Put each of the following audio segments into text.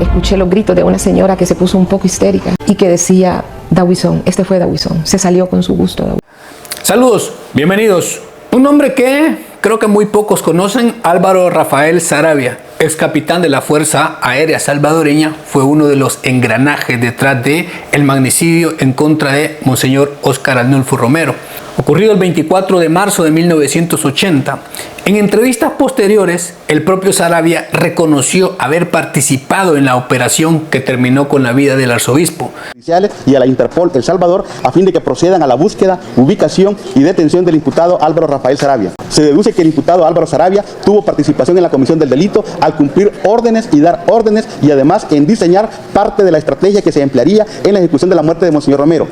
escuché los gritos de una señora que se puso un poco histérica y que decía, Dawison, este fue Dawison, se salió con su gusto. Saludos, bienvenidos. Un nombre que creo que muy pocos conocen, Álvaro Rafael Saravia, ex capitán de la Fuerza Aérea Salvadoreña, fue uno de los engranajes detrás de el magnicidio en contra de Monseñor Óscar Arnulfo Romero, ocurrido el 24 de marzo de 1980. En entrevistas posteriores, el propio Saravia reconoció haber participado en la operación que terminó con la vida del arzobispo. Y a la Interpol El Salvador a fin de que procedan a la búsqueda, ubicación y detención del imputado Álvaro Rafael Saravia. Se deduce que el imputado Álvaro Saravia tuvo participación en la comisión del delito al cumplir órdenes y dar órdenes y además en diseñar parte de la estrategia que se emplearía en la ejecución de la muerte de Monseñor Romero.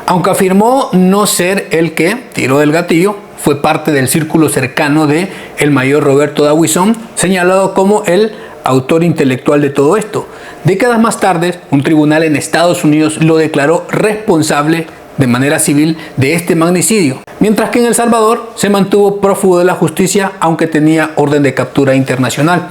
Aunque afirmó no ser el que tiró del gatillo, fue parte del círculo cercano de el mayor Roberto Dawison, señalado como el autor intelectual de todo esto. Décadas más tarde, un tribunal en Estados Unidos lo declaró responsable de manera civil de este magnicidio, mientras que en El Salvador se mantuvo prófugo de la justicia, aunque tenía orden de captura internacional.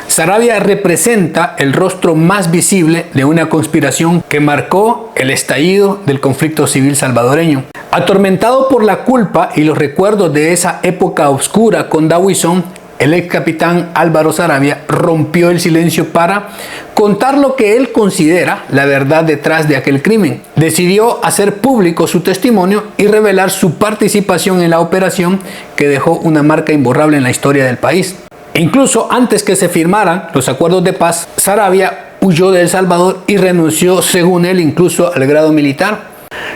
Saravia representa el rostro más visible de una conspiración que marcó el estallido del conflicto civil salvadoreño. Atormentado por la culpa y los recuerdos de esa época oscura con Dawison, el ex capitán Álvaro Saravia rompió el silencio para contar lo que él considera la verdad detrás de aquel crimen. Decidió hacer público su testimonio y revelar su participación en la operación que dejó una marca imborrable en la historia del país. E incluso antes que se firmaran los acuerdos de paz, Saravia huyó de El Salvador y renunció, según él, incluso al grado militar.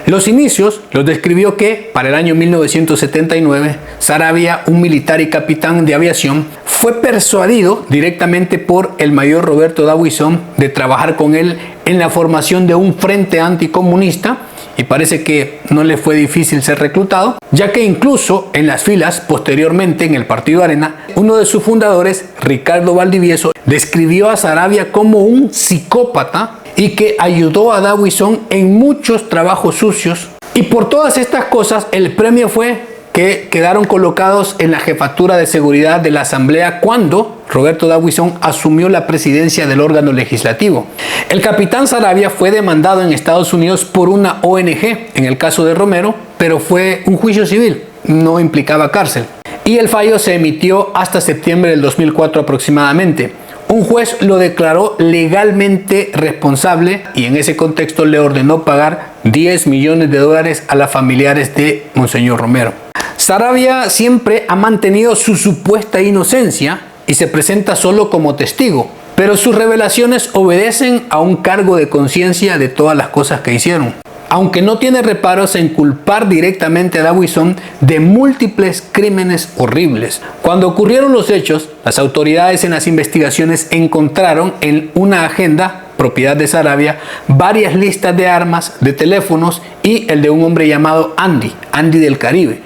Los inicios los describió que, para el año 1979, Saravia, un militar y capitán de aviación, fue persuadido directamente por el mayor Roberto Dawison de trabajar con él en la formación de un frente anticomunista, y parece que no le fue difícil ser reclutado, ya que incluso en las filas posteriormente en el Partido Arena, uno de sus fundadores, Ricardo Valdivieso, describió a Saravia como un psicópata y que ayudó a Dawison en muchos trabajos sucios. Y por todas estas cosas, el premio fue que quedaron colocados en la jefatura de seguridad de la Asamblea cuando Roberto Dawison asumió la presidencia del órgano legislativo. El capitán Saravia fue demandado en Estados Unidos por una ONG, en el caso de Romero, pero fue un juicio civil, no implicaba cárcel. Y el fallo se emitió hasta septiembre del 2004 aproximadamente. Un juez lo declaró legalmente responsable y en ese contexto le ordenó pagar $10 millones a las familiares de Monseñor Romero. Saravia siempre ha mantenido su supuesta inocencia y se presenta solo como testigo, pero sus revelaciones obedecen a un cargo de conciencia de todas las cosas que hicieron. Aunque no tiene reparos en culpar directamente a Dawison de múltiples crímenes horribles. Cuando ocurrieron los hechos, las autoridades en las investigaciones encontraron en una agenda, propiedad de Saravia, varias listas de armas, de teléfonos y el de un hombre llamado Andy del Caribe.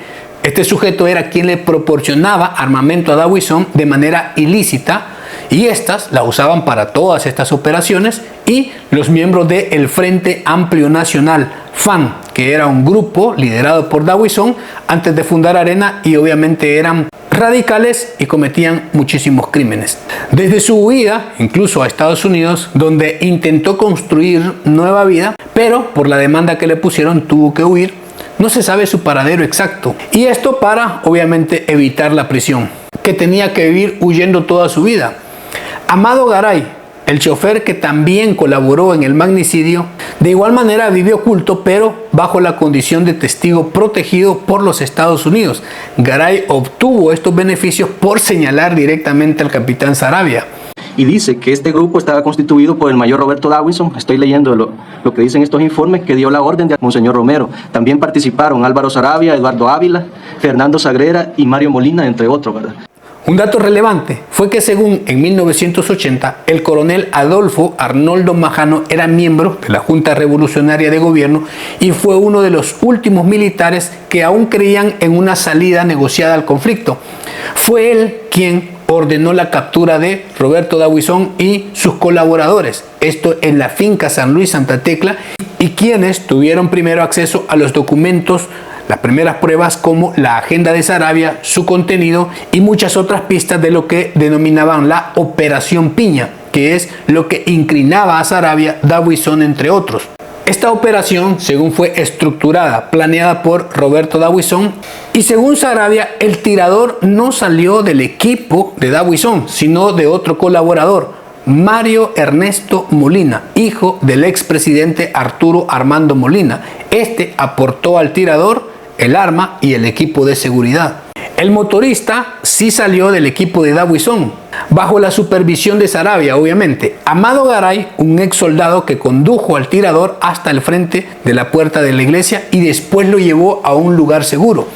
Este sujeto era quien le proporcionaba armamento a Dawison de manera ilícita, y estas la usaban para todas estas operaciones, y los miembros del Frente Amplio Nacional, FAN, que era un grupo liderado por Dawison antes de fundar Arena, y obviamente eran radicales y cometían muchísimos crímenes. Desde su huida, incluso a Estados Unidos, donde intentó construir nueva vida, pero por la demanda que le pusieron tuvo que huir, no se sabe su paradero exacto. Y esto para, obviamente, evitar la prisión, que tenía que vivir huyendo toda su vida. Amado Garay, el chofer que también colaboró en el magnicidio, de igual manera vivió oculto, pero bajo la condición de testigo protegido por los Estados Unidos. Garay obtuvo estos beneficios por señalar directamente al capitán Saravia. Y dice que este grupo estaba constituido por el mayor Roberto Dawison, estoy leyendo lo que dicen estos informes, que dio la orden de Monseñor Romero. También participaron Álvaro Saravia, Eduardo Ávila, Fernando Sagrera y Mario Molina, entre otros, ¿verdad? Un dato relevante fue que según en 1980, el coronel Adolfo Arnoldo Majano era miembro de la Junta Revolucionaria de Gobierno y fue uno de los últimos militares que aún creían en una salida negociada al conflicto. Fue él quien ordenó la captura de Roberto Dawison y sus colaboradores, esto en la finca San Luis Santa Tecla, y quienes tuvieron primero acceso a los documentos, las primeras pruebas como la agenda de Saravia, su contenido y muchas otras pistas de lo que denominaban la Operación Piña, que es lo que inclinaba a Saravia, Dawison entre otros. Esta operación, según fue estructurada, planeada por Roberto Dawison, y según Saravia, el tirador no salió del equipo de Dawison, sino de otro colaborador, Mario Ernesto Molina, hijo del expresidente Arturo Armando Molina. Este aportó al tirador el arma y el equipo de seguridad. El motorista sí salió del equipo de Dawison, bajo la supervisión de Saravia, obviamente. Amado Garay, un ex soldado que condujo al tirador hasta el frente de la puerta de la iglesia y después lo llevó a un lugar seguro.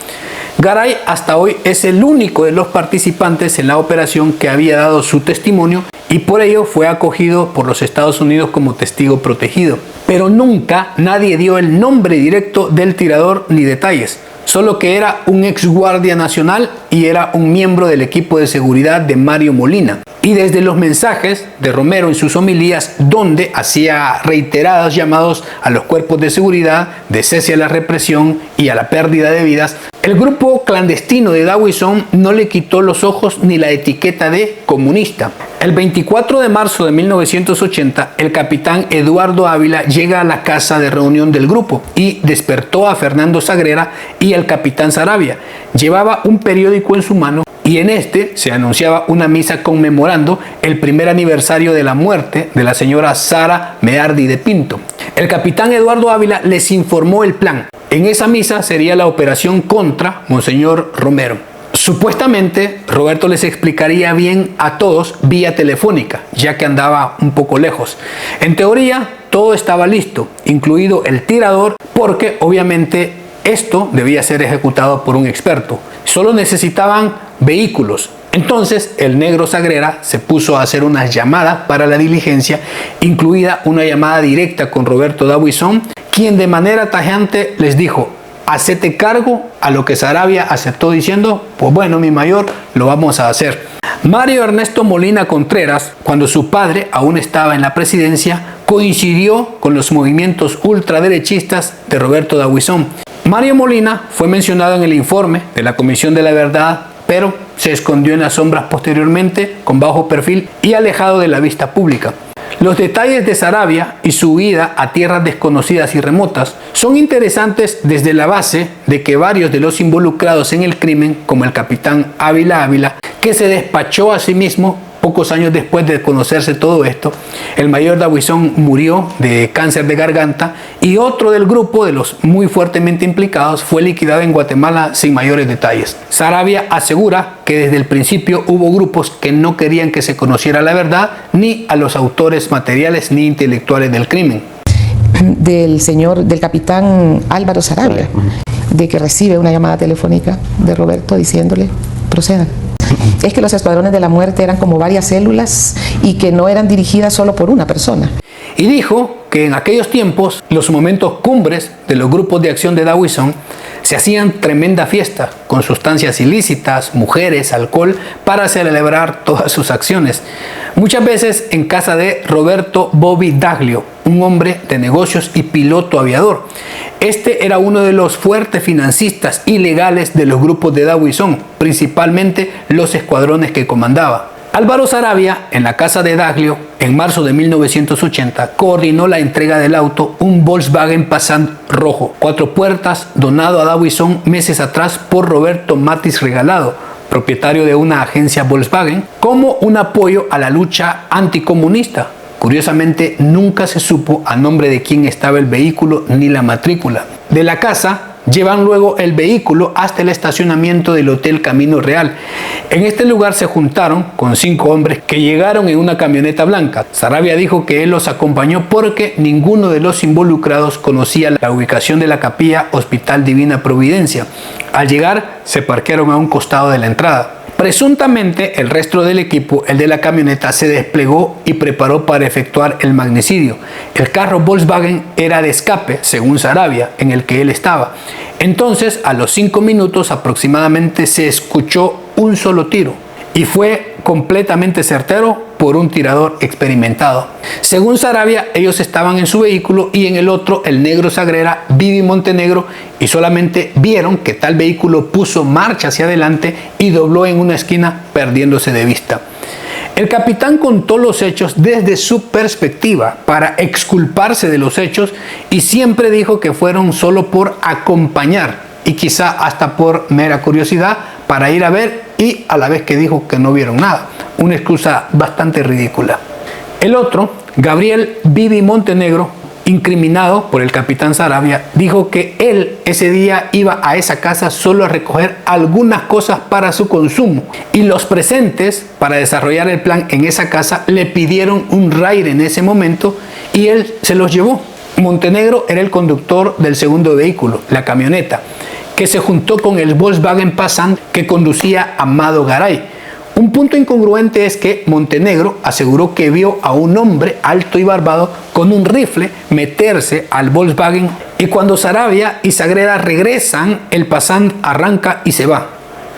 Garay hasta hoy es el único de los participantes en la operación que había dado su testimonio y por ello fue acogido por los Estados Unidos como testigo protegido. Pero nunca nadie dio el nombre directo del tirador ni detalles. Solo que era un ex guardia nacional y era un miembro del equipo de seguridad de Mario Molina. Y desde los mensajes de Romero en sus homilías, donde hacía reiterados llamados a los cuerpos de seguridad de cese a la represión y a la pérdida de vidas, el grupo clandestino de Dawison no le quitó los ojos ni la etiqueta de comunista. El 24 de marzo de 1980, el capitán Eduardo Ávila llega a la casa de reunión del grupo y despertó a Fernando Sagrera y al capitán Saravia. Llevaba un periódico en su mano y en este se anunciaba una misa conmemorando el primer aniversario de la muerte de la señora Sara Meardi de Pinto. El capitán Eduardo Ávila les informó el plan. En esa misa sería la operación contra Monseñor Romero. Supuestamente, Roberto les explicaría bien a todos vía telefónica, ya que andaba un poco lejos. En teoría, todo estaba listo, incluido el tirador, porque obviamente esto debía ser ejecutado por un experto. Solo necesitaban vehículos. Entonces, el negro Sagrera se puso a hacer unas llamadas para la diligencia, incluida una llamada directa con Roberto Dawison, quien de manera tajante les dijo: hacete cargo, a lo que Saravia aceptó diciendo: pues bueno, mi mayor, lo vamos a hacer. Mario Ernesto Molina Contreras, cuando su padre aún estaba en la presidencia, coincidió con los movimientos ultraderechistas de Roberto Dawison. Mario Molina fue mencionado en el informe de la Comisión de la Verdad, pero se escondió en las sombras posteriormente, con bajo perfil y alejado de la vista pública. Los detalles de Saravia y su huida a tierras desconocidas y remotas son interesantes desde la base de que varios de los involucrados en el crimen, como el capitán Ávila, que se despachó a sí mismo pocos años después de conocerse todo esto, el mayor Dawison murió de cáncer de garganta y otro del grupo de los muy fuertemente implicados fue liquidado en Guatemala sin mayores detalles. Saravia asegura que desde el principio hubo grupos que no querían que se conociera la verdad ni a los autores materiales ni intelectuales del crimen. Del capitán Álvaro Saravia, de que recibe una llamada telefónica de Roberto diciéndole: procedan. Es que los escuadrones de la muerte eran como varias células y que no eran dirigidas solo por una persona. Y dijo que en aquellos tiempos, los momentos cumbres de los grupos de acción de Dawison, se hacían tremenda fiesta con sustancias ilícitas, mujeres, alcohol, para celebrar todas sus acciones. Muchas veces en casa de Roberto Bobby Daglio, un hombre de negocios y piloto aviador. Este era uno de los fuertes financistas ilegales de los grupos de Dawison, principalmente los escuadrones que comandaba. Álvaro Saravia, en la casa de Daglio, en marzo de 1980, coordinó la entrega del auto, un Volkswagen Passat rojo, 4 puertas, donado a Dawison meses atrás por Roberto Matis Regalado, propietario de una agencia Volkswagen, como un apoyo a la lucha anticomunista. Curiosamente, nunca se supo a nombre de quién estaba el vehículo ni la matrícula. De la casa llevan luego el vehículo hasta el estacionamiento del Hotel Camino Real. En este lugar se juntaron con 5 hombres que llegaron en una camioneta blanca. Saravia dijo que él los acompañó porque ninguno de los involucrados conocía la ubicación de la capilla Hospital Divina Providencia. Al llegar, se parquearon a un costado de la entrada. Presuntamente, el resto del equipo, el de la camioneta, se desplegó y preparó para efectuar el magnicidio. El carro Volkswagen era de escape, según Saravia, en el que él estaba. Entonces, a los 5 minutos aproximadamente, se escuchó un solo tiro y fue completamente certero por un tirador experimentado. Según Saravia, ellos estaban en su vehículo y en el otro el negro Sagrera, Vivi Montenegro, y solamente vieron que tal vehículo puso marcha hacia adelante y dobló en una esquina perdiéndose de vista. El capitán contó los hechos desde su perspectiva para exculparse de los hechos y siempre dijo que fueron solo por acompañar y quizá hasta por mera curiosidad para ir a ver, y a la vez que dijo que no vieron nada. Una excusa bastante ridícula. El otro, Gabriel Bibi Montenegro, incriminado por el capitán Saravia, dijo que él ese día iba a esa casa solo a recoger algunas cosas para su consumo y los presentes para desarrollar el plan en esa casa le pidieron un ride en ese momento y él se los llevó. Montenegro era el conductor del segundo vehículo, la camioneta, que se juntó con el Volkswagen Passat que conducía Amado Garay. Un punto incongruente es que Montenegro aseguró que vio a un hombre alto y barbado con un rifle meterse al Volkswagen, y cuando Saravia y Sagrera regresan, el Passat arranca y se va.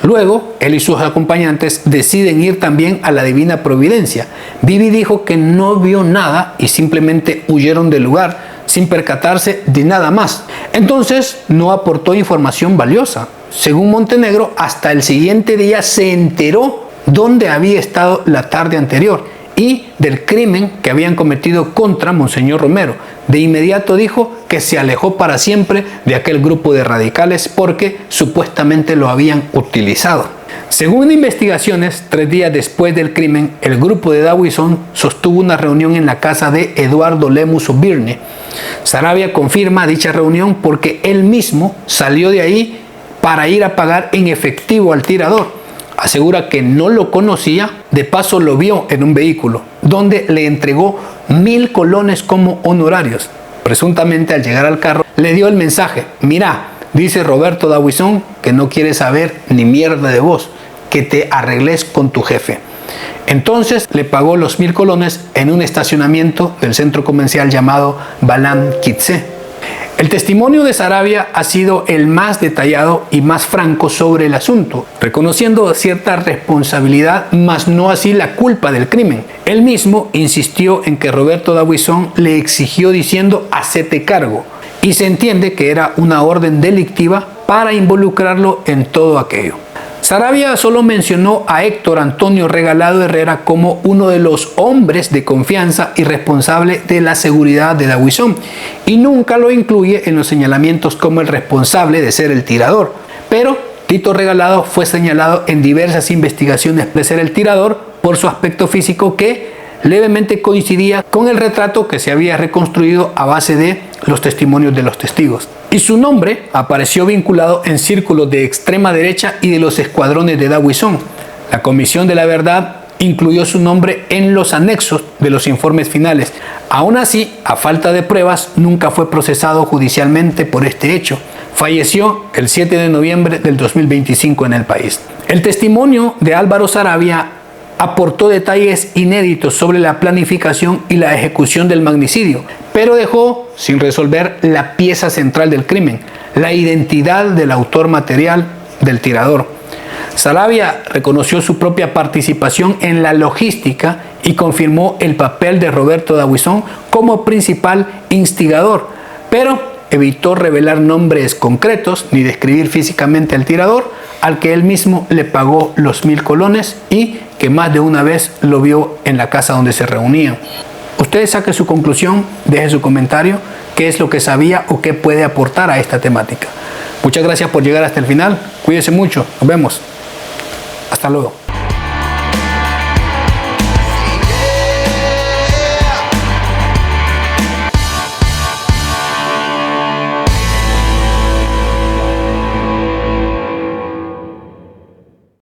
Luego, él y sus acompañantes deciden ir también a la Divina Providencia. Bibi dijo que no vio nada y simplemente huyeron del lugar sin percatarse de nada más. Entonces, no aportó información valiosa. Según Montenegro, hasta el siguiente día se enteró dónde había estado la tarde anterior y del crimen que habían cometido contra Monseñor Romero. De inmediato dijo que se alejó para siempre de aquel grupo de radicales porque supuestamente lo habían utilizado. Según investigaciones, 3 días después del crimen, el grupo de Dawison sostuvo una reunión en la casa de Eduardo Lemus O'Byrne. Saravia confirma dicha reunión porque él mismo salió de ahí para ir a pagar en efectivo al tirador. Asegura que no lo conocía, de paso lo vio en un vehículo, donde le entregó 1000 colones como honorarios. Presuntamente al llegar al carro le dio el mensaje: mira, dice Roberto Dawison que no quiere saber ni mierda de vos, que te arregles con tu jefe. Entonces le pagó los 1000 colones en un estacionamiento del centro comercial llamado Balam Kitse. El testimonio de Saravia ha sido el más detallado y más franco sobre el asunto, reconociendo cierta responsabilidad, mas no así la culpa del crimen. Él mismo insistió en que Roberto Dawison le exigió diciendo "hacete cargo", y se entiende que era una orden delictiva para involucrarlo en todo aquello. Saravia solo mencionó a Héctor Antonio Regalado Herrera como uno de los hombres de confianza y responsable de la seguridad de Dawison, y nunca lo incluye en los señalamientos como el responsable de ser el tirador. Pero Tito Regalado fue señalado en diversas investigaciones de ser el tirador por su aspecto físico, que levemente coincidía con el retrato que se había reconstruido a base de los testimonios de los testigos. Y su nombre apareció vinculado en círculos de extrema derecha y de los escuadrones de Dawison. La Comisión de la Verdad incluyó su nombre en los anexos de los informes finales. Aún así, a falta de pruebas, nunca fue procesado judicialmente por este hecho. Falleció el 7 de noviembre del 2025 en el país. El testimonio de Álvaro Saravia aportó detalles inéditos sobre la planificación y la ejecución del magnicidio, pero dejó sin resolver la pieza central del crimen, la identidad del autor material del tirador. Saravia reconoció su propia participación en la logística y confirmó el papel de Roberto Dawison como principal instigador, pero evitó revelar nombres concretos ni describir físicamente al tirador, al que él mismo le pagó los 1000 colones y que más de una vez lo vio en la casa donde se reunían. Usted saque su conclusión, deje su comentario, qué es lo que sabía o qué puede aportar a esta temática. Muchas gracias por llegar hasta el final, cuídese mucho, nos vemos, hasta luego.